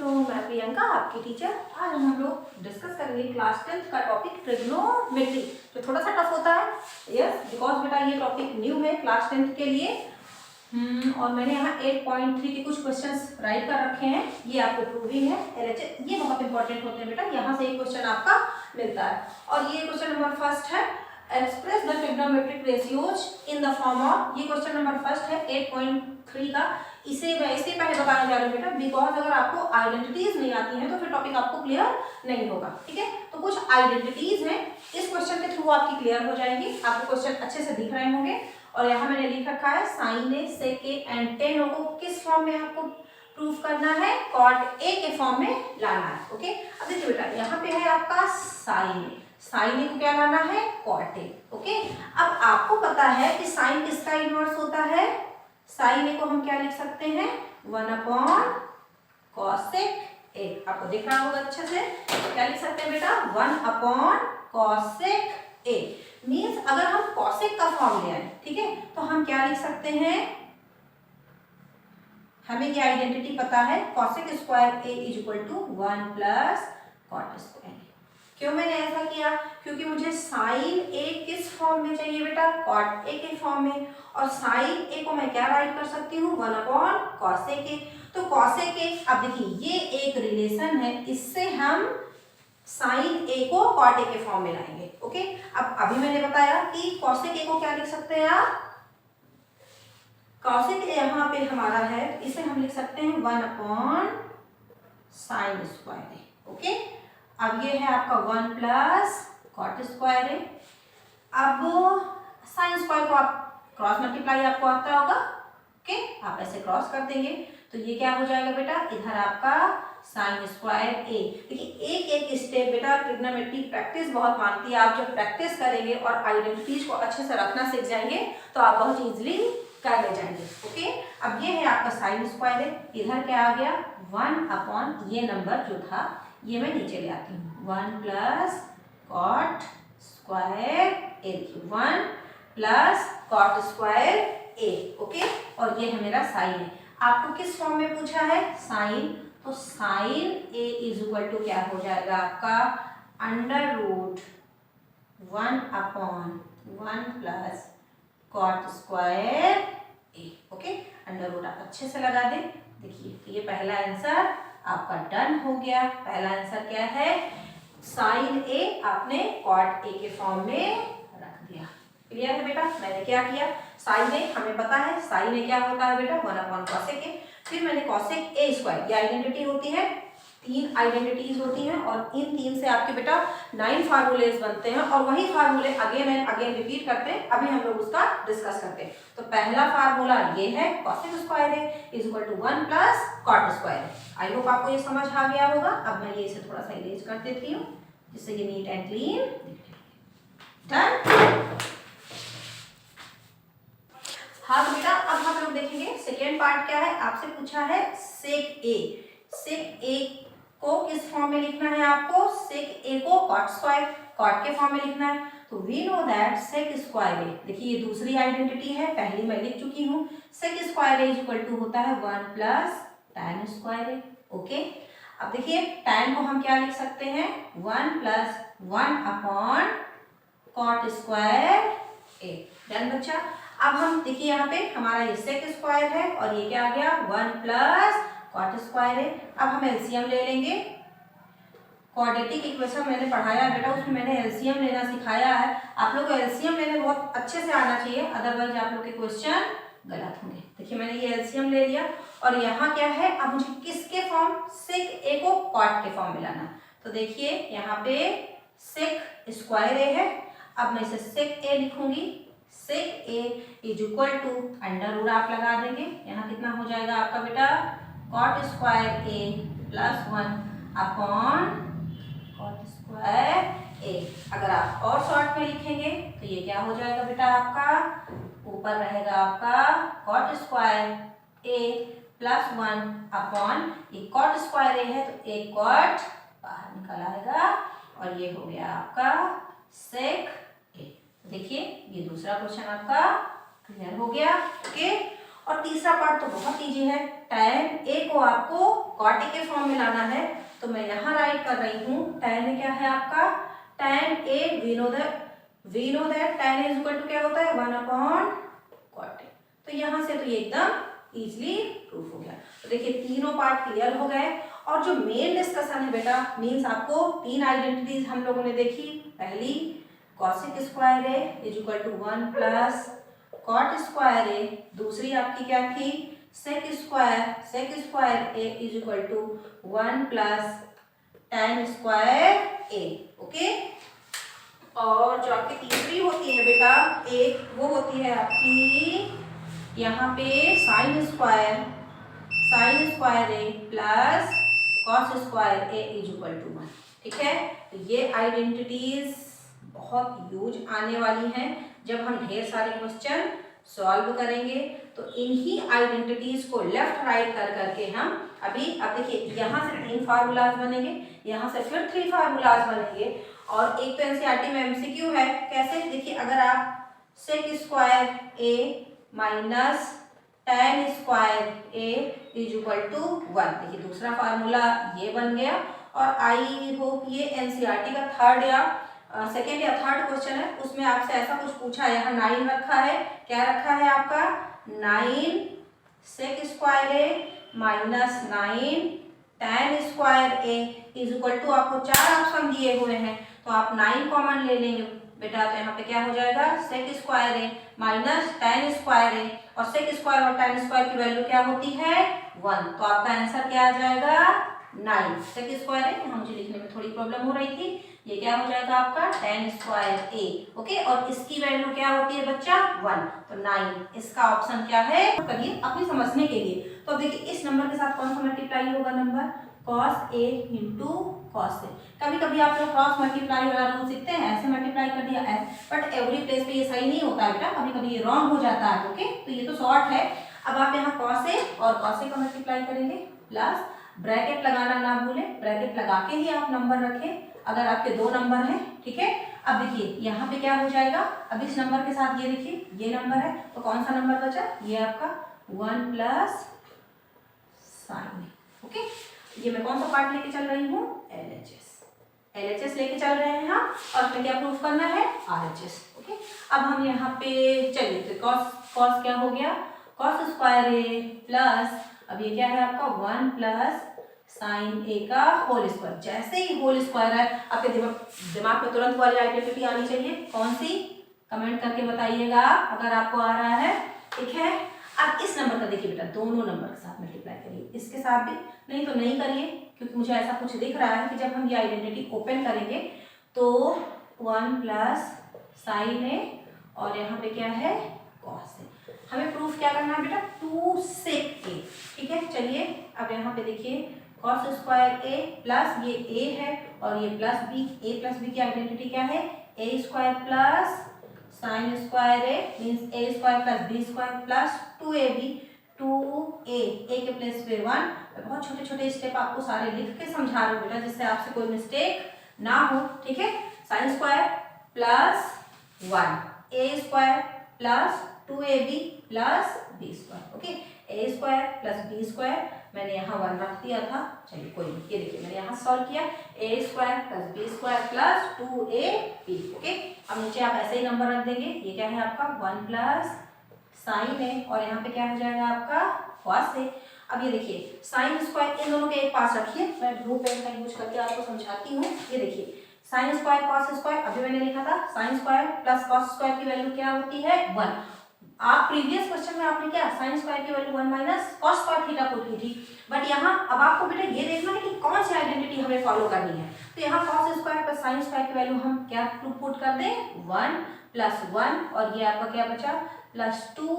मैं प्रियंका आपकी टीचर। आज हम लोग डिस्कस करेंगे क्लास 10th का टॉपिक ट्रिग्नोमेट्री, जो थोड़ा सा टफ होता है। यस, बिकॉज बेटा ये टॉपिक न्यू है क्लास 10th के लिए। और मैंने यहाँ 8.3 के कुछ क्वेश्चंस राइट कर रखे हैं। ये आपको प्रूविंग है, LHS, ये बहुत इंपॉर्टेंट होते हैं बेटा। यहाँ से एक क्वेश्चन आपका मिलता है और ये क्वेश्चन नंबर फर्स्ट है, express the trigonometric ratios in the form of. ये क्वेश्चन नंबर फर्स्ट है 8.3 का। इसे मैं इससे पहले बताने जा रही हूँ बेटा, बिकॉज अगर आपको आइडेंटिटीज नहीं आती हैं तो फिर टॉपिक आपको क्लियर नहीं होगा। ठीक है, तो कुछ आइडेंटिटीज हैं, इस क्वेश्चन के थ्रू आपकी क्लियर हो जाएंगी। आपको क्वेश्चन अच्छे से दिख रहे होंगे और यहाँ मैंने लिख रखा है sine A, sec A and tan को किस फॉर्म में आपको प्रूफ करना है, कॉट ए के फॉर्म में लाना है। ओके, अब देखिए बेटा, यहाँ पे है आपका साइन ए, साइन ए को क्या लाना है, कॉट ए। ओके, अब आपको पता है कि साइन किसका इनवर्स होता है। साइन ए को हम क्या लिख सकते हैं, 1 कॉसेक ए। आपको दिख रहा होगा अच्छे से, क्या लिख सकते हैं बेटा, 1 कॉसेक ए। मीन्स अगर हम कॉसेक का फॉर्म ले आए, ठीक है, तो हम क्या लिख सकते हैं, हमें ये आइडेंटिटी पता है, cosec square A is equal to 1 plus cot square A. क्यों मैंने ऐसा किया, क्योंकि मुझे साइन ए किस फॉर्म में चाहिए बेटा, कॉट ए के फॉर्म में, और साइन ए को मैं क्या राइट कर सकती हूँ, 1 कॉसेक ए। तो कॉसेक ए, अब देखिए ये एक रिलेशन है, इससे हम साइन ए को कॉट ए के फॉर्म में लाएंगे। ओके, अब अभी मैंने बताया कि कॉसेक ए को क्या लिख सकते हैं आप, कॉसेक ए यहाँ पे हमारा है, इसे हम लिख सकते हैं 1 साइन स्क्वायर ए। ओके, अब ये है आपका 1 प्लस कॉट स्क्वायर ए। अब साइन स्क्वायर को आप क्रॉस मल्टीप्लाई आपको आता होगा। ओके, आप ऐसे क्रॉस कर देंगे तो ये क्या हो जाएगा बेटा, इधर आपका साइन स्क्वायर ए। देखिए एक एक स्टेप बेटा, ट्रिग्नोमेट्री प्रैक्टिस बहुत मांगती है। आप जब प्रैक्टिस करेंगे और आइडेंटिटीज को अच्छे से रखना सीख जाएंगे तो आप बहुत इजीली कर ले जाएंगे। ओके, अब ये है आपका साइन स्क्वायर है, इधर क्या आ गया, 1 ये नंबर जो था ये मैं नीचे ले आती हूँ, 1 plus cot square A, 1 plus cot square A. Okay, और ये है मेरा साइन है। आपको किस फॉर्म में पूछा है, साइन, तो sine A is equal to क्या हो जाएगा आपका, under root 1 plus cot square A. Okay, under root आप अच्छे से लगा दें। देखिए तो ये पहला आंसर आपका डन हो गया। पहला आंसर क्या है, साइन ए आपने कॉट ए के फॉर्म में रख दिया। क्लियर है बेटा, मैंने क्या किया, साइन ए हमें पता है, साइन ए क्या होता है बेटा, 1 कॉसेक ए। फिर मैंने कॉसेक ए स्क्वायर, ये आइडेंटिटी होती है, 3 आइडेंटिटीज होती हैं और इन 3 से आपके बेटा 9 फार्मूलेज बनते हैं और वही फार्मूले अगेन एंड अगेन रिपीट करते हैं। अभी हम लोग उसका डिस्कस करते हैं। तो पहला फार्मूला ये है, cosec square A is equal to 1 plus cot square A. I hope आपको ये समझ आ गया होगा। अब मैं ये इसे थोड़ा सा इरेज कर देती हूँ जिससे ये नीट एंड क्लीन डन। हाँ तो बेटा अब हम लोग देखेंगे सेकेंड पार्ट क्या है। आपसे पूछा है सेक ए, सेक ए को किस फॉर्म में लिखना है आपको, सेक ए को कॉट स्क्वायर, कॉट के फॉर्म में लिखना है। तो we know that sec square A, देखिए ये दूसरी आइडेंटिटी है, पहली मैं लिख चुकी हूँ, sec square A is equal to होता है 1 plus tan square A. Okay, अब देखिए टैन को हम क्या लिख सकते हैं, 1 प्लस 1 कॉट स्क्वायर ए। डन बच्चा। अब हम देखिए यहाँ पे हमारा ये सेक स्क्वायर है और ये क्या आ गया, 1 प्लस कॉट स्क्वायर है। अब हम एलसीएम ले लेंगे। क्वाड्रेटिक इक्वेशन मैंने पढ़ाया है बेटा, उसमें मैंने एलसीएम लेना सिखाया है। आप लोग को एलसीएम लेने बहुत अच्छे से आना चाहिए, अदरवाइज आप लोग के क्वेश्चन गलत होंगे। देखिए मैंने ये एलसीएम ले लिया और यहाँ क्या है, अब मुझे किसके फॉर्म, सेक ए को कॉट के फॉर्म में लाना। तो देखिए यहाँ पे सेक स्क्वायर ए है, अब मैं इसे सेक ए लिखूंगी, sec A is equal to under root आप लगा देंगे, यहाँ कितना हो जाएगा आपका बेटा, cot square A plus 1 cot square A. अगर आप और शॉर्ट में लिखेंगे तो ये क्या हो जाएगा बेटा, आपका ऊपर रहेगा आपका कॉट स्क्वायर ए प्लस 1 ये कॉट स्क्वायर ए है तो एक कॉट बाहर निकल आएगा और ये हो गया आपका सेक ए। देखिए ये दूसरा क्वेश्चन आपका क्लियर हो गया। ओके, और तीसरा पार्ट तो बहुत ईजी है, tan a को आपको cot a के फॉर्म में लाना है। तो मैं यहाँ राइट कर रही हूँ, tan a क्या है आपका, tan a we know that tan a equal to क्या होता है 1/cot a। तो यहाँ से तो ये एकदम इजीली प्रूफ हो गया। तो देखिए तीनों पार्ट क्लियर हो गए। और जो मेन डिस्कशन है बेटा, मीन्स आपको तीन आइडेंटिटीज हम लोगों ने देखी। पहली cosec square a is equal to 1 plus cot square a। दूसरी आपकी क्या थी, sec square a is equal to 1 plus tan square a। Okay, और जो आपकी तीसरी होती है बेटा एक, वो होती है आपकी यहाँ पे sin square a plus cos square a is equal to 1। ठीक है, तो ये आइडेंटिटीज बहुत यूज आने वाली हैं जब हम ढेर सारे क्वेश्चन सॉल्व करेंगे। तो इन्हीं आइडेंटिटीज को लेफ्ट राइट कर करके हम अब देखिए यहाँ से 3 फार्मूलाज बनेंगे, यहाँ से फिर 3 फार्मूलाज बनेंगे। और एक तो एनसीईआरटी में एमसीक्यू है, कैसे, देखिए अगर आप sec square a minus tan square a is equal to 1, देखिए दूसरा फार्मूला ये बन गया। और आई होप ये एनसीईआरटी का थर्ड या सेकेंड या थर्ड क्वेश्चन है, उसमें आपसे ऐसा कुछ पूछा है, यहाँ 9 रखा है, क्या रखा है आपका 9 sec square a minus 9 tan square a is equal to, आपको 4 ऑप्शन दिए हुए हैं तो आप 9 कॉमन ले लेंगे बेटा। तो यहाँ पे क्या हो जाएगा sec square a minus tan square a, और सेक स्क्वायर और tan स्क्वायर की वैल्यू क्या होती है 1। तो आपका आंसर क्या आ जाएगा 9। सेक स्क्वायर a, यहाँ मुझे लिखने में थोड़ी प्रॉब्लम हो रही थी, ये क्या हो जाएगा आपका tan स्क्वायर a। ओके, और इसकी वैल्यू क्या होती है बच्चा 1, तो 9 इसका ऑप्शन क्या है। करिए अपनी समझने के लिए। तो अब देखिए इस नंबर के साथ कौन सा मल्टीप्लाई होगा number cos a into cos a। कभी कभी आप लोग क्रॉस मल्टीप्लाई वाला रूल सीखते हैं, ऐसे मल्टीप्लाई कर दिया ऐसे, बट एवरी प्लेस पे ये सही नहीं होता है बेटा, कभी कभी ये रॉन्ग हो जाता है। ओके, तो ये तो शॉर्ट है। अब आप यहाँ cos a और cos a का मल्टीप्लाई करेंगे, प्लस ब्रैकेट लगाना ना भूलें, ब्रैकेट लगा के ही आप नंबर रखें अगर आपके 2 नंबर हैं। ठीक है, अब देखिए यहाँ पे क्या हो जाएगा, अब इस नंबर के साथ ये देखिए ये नंबर है, तो कौन सा नंबर बचा, ये आपका 1 प्लस साइन। ओके, ये मैं कौन सा पार्ट लेके चल रही हूँ LHS लेके चल रहे हैं हम, और उसमें क्या प्रूफ करना है RHS। ओके, अब हम यहाँ पे चलिए, तो cos क्या हो गया cos स्क्वायर a प्लस, अब ये क्या है आपका 1 प्लस साइन a का होल स्क्वायर। जैसे ही होल स्क्वायर है आपके दिमाग में तुरंत वाली आइडेंटिटी आनी चाहिए, कौन सी, कमेंट करके बताइएगा अगर आपको आ रहा है। ठीक है, अब इस नंबर का देखिए बेटा दोनों नंबर के साथ मल्टीप्लाई करिए, इसके साथ भी, नहीं तो नहीं करिए, क्योंकि मुझे ऐसा कुछ दिख रहा है कि जब हम ये आइडेंटिटी ओपन करेंगे तो 1 प्लस साइन a और यहाँ पे क्या है cos a। हमें प्रूफ क्या करना है बेटा 2 sec a। ठीक है, चलिए अब यहाँ पे देखिए cos स्क्वायर a प्लस ये a है और ये plus b, a plus b की आइडेंटिटी क्या है a square plus sine square a means a square plus b square plus 2ab, 2a के प्लेस पे 1। बहुत छोटे छोटे स्टेप आपको सारे लिख के समझा रही हूँ बेटा, जिससे आपसे कोई मिस्टेक ना हो। ठीक है, sine square plus 1 a square plus 2ab plus b square. Okay, a square plus b square मैंने यहाँ 1 रख दिया था, चलिए कोई नहीं, ये देखिए मैंने यहाँ सॉल्व किया a square plus b square plus 2ab। Okay, अब नीचे आप ऐसे ही नंबर रख देंगे, ये क्या है आपका 1 प्लस साइन a और यहाँ पे क्या हो जाएगा आपका cos a। अब ये देखिए साइन स्क्वायर इन दोनों के एक पास रखिए, मैं ब्लू पेन का यूज करके आपको समझाती हूँ। ये देखिए साइन स्क्वायर कॉस स्क्वायर, अभी मैंने लिखा था sine square plus cos square की वैल्यू क्या होती है 1। आप प्रीवियस क्वेश्चन में आपने क्या साइन स्क्वायर की value 1 minus cos square theta put की थी, बट यहाँ अब आपको बेटा ये देखना है कि कौन सी आइडेंटिटी हमें फॉलो करनी है। तो यहाँ cos square plus sine square की वैल्यू हम क्या पुट कर दें 1 प्लस 1 और ये आपका क्या बचा प्लस 2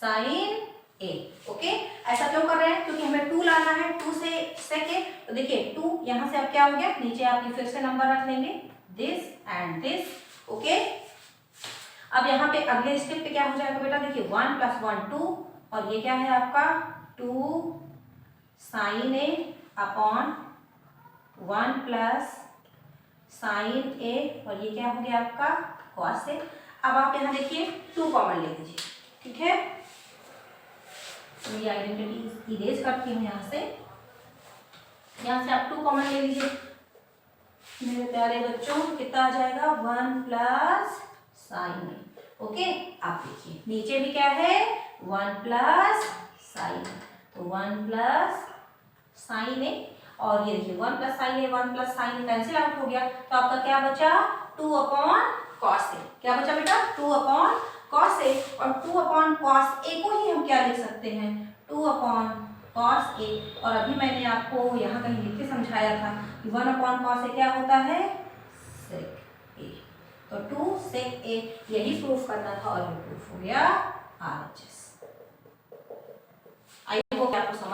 साइन a। ओके, ऐसा क्यों कर रहे हैं, क्योंकि हमें 2 लाना है, 2 से sec a। तो देखिए 2 यहाँ से अब क्या हो गया, नीचे आप फिर से नंबर रख लेंगे दिस एंड दिस। ओके, अब यहाँ पे अगले स्टेप पे क्या हो जाएगा बेटा, देखिए 1 प्लस 1 2 और ये क्या है आपका 2 sine a upon 1 plus sine a और ये क्या हो गया आपका cos a। अब आप यहाँ देखिए 2 कॉमन ले लीजिए। ठीक है, तो ये आइडेंटिटी इरेज करती हूँ यहाँ से आप 2 कॉमन ले लीजिए मेरे प्यारे बच्चों। कितना आ जाएगा 1 प्लस साइन ए। ओके, आप देखिए नीचे भी क्या है 1 प्लस साइन, तो 1 प्लस साइन ए, और ये देखिए 1 प्लस साइन ए 1 प्लस साइन ए कैंसिल आउट हो गया, तो आपका क्या बचा 2 अपॉन कॉस ए। क्या बचा बेटा 2 अपॉन कॉस ए, और 2 अपॉन कॉस ए को ही हम क्या लिख सकते हैं 2 अपॉन कॉस ए। और अभी मैंने आपको यहाँ कहीं लिख के समझाया था कि 1 अपॉन कॉस ए क्या होता है सेक ए, तो 2 सेक ए, यही प्रूफ करना था और ये प्रूफ हो गया RHS। आई होप आपको समझ